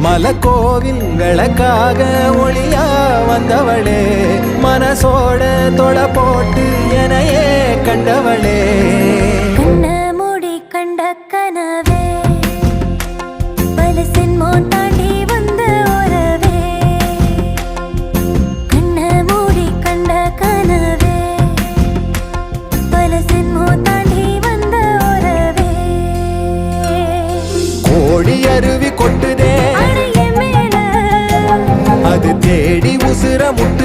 மலக்கோவில் விளக்காக ஒளியா வந்தவளே மனசோட தொட போட்டு எனையே கண்டவளே கண்ண மூடி கண்ட கனவே பல சென்மோ தாண்டி வந்த உறவே கண்ண மூடி கண்ட கனவே பல சென்மோ தாண்டி வந்த உறவே கோடி அருவி கொட்டுதே அது தேடி உசுர முட்டு